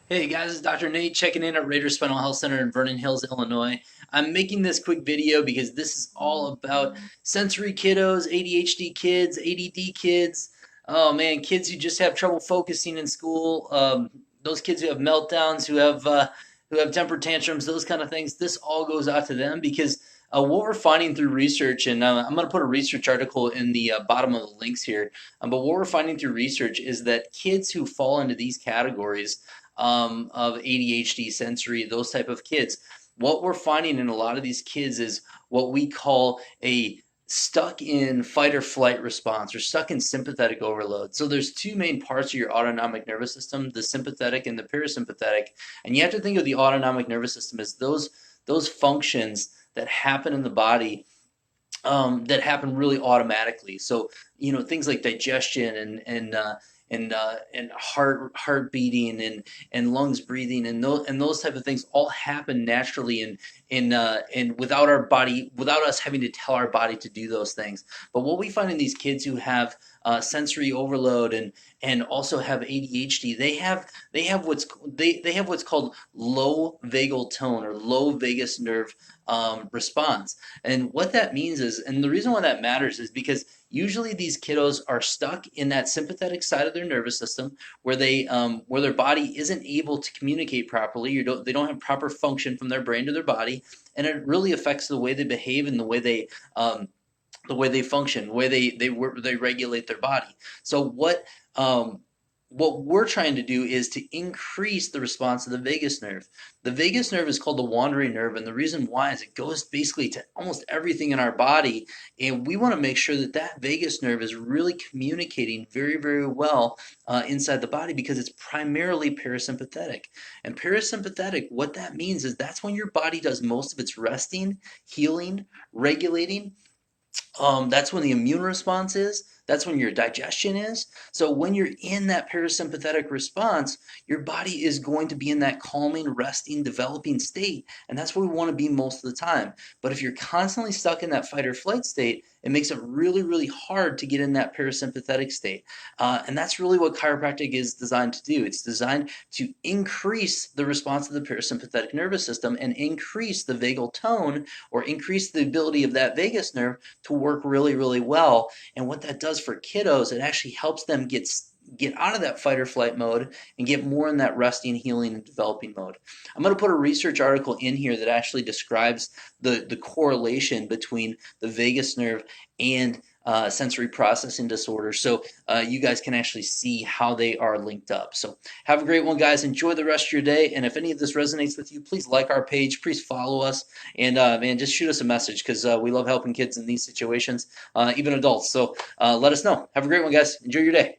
Hey guys, it's Dr. Nate checking in at Rader Spinal Health Center in Vernon Hills, Illinois. I'm making this quick video because this is all about sensory kiddos, ADHD kids, ADD kids. Oh man, kids who just have trouble focusing in school. Those kids who have meltdowns, who have temper tantrums, those kind of things. This all goes out to them because what we're finding through research, and I'm going to put a research article in the bottom of the links here. But what we're finding through research is that kids who fall into these categories of ADHD, sensory, those type of kids. What we're finding in a lot of these kids is what we call a stuck in fight or flight response or stuck in sympathetic overload. So there's two main parts of your autonomic nervous system, the sympathetic and the parasympathetic. And you have to think of the autonomic nervous system as those functions that happen in the body that happen really automatically. So things like digestion and heart beating and lungs breathing and those type of things all happen naturally and without us having to tell our body to do those things. But what we find in these kids who have sensory overload and also have ADHD, they have what's called low vagal tone or low vagus nerve response. And what that means is, and the reason why that matters is because usually these kiddos are stuck in that sympathetic side of their nervous system where their body isn't able to communicate properly. They don't have proper function from their brain to their body, and it really affects the way they behave and the way they function, the way they regulate their body. So what we're trying to do is to increase the response of the vagus nerve. The vagus nerve is called the wandering nerve, and the reason why is it goes basically to almost everything in our body, and we want to make sure that that vagus nerve is really communicating very, very well inside the body because it's primarily parasympathetic. And parasympathetic, what that means is that's when your body does most of its resting, healing, regulating. That's when the immune response is. That's when your digestion is. So when you're in that parasympathetic response, your body is going to be in that calming, resting, developing state. And that's where we want to be most of the time. But if you're constantly stuck in that fight or flight state, it makes it really, really hard to get in that parasympathetic state. And that's really what chiropractic is designed to do. It's designed to increase the response of the parasympathetic nervous system and increase the vagal tone or increase the ability of that vagus nerve to work really, really well. And what that does for kiddos, it actually helps them get out of that fight or flight mode and get more in that resting, healing, and developing mode. I'm going to put a research article in here that actually describes the correlation between the vagus nerve and sensory processing disorder, so you guys can actually see how they are linked up. So have a great one, guys. Enjoy the rest of your day, and if any of this resonates with you, please like our page, please follow us, and man, just shoot us a message because we love helping kids in these situations, even adults. So let us know. Have a great one, guys. Enjoy your day.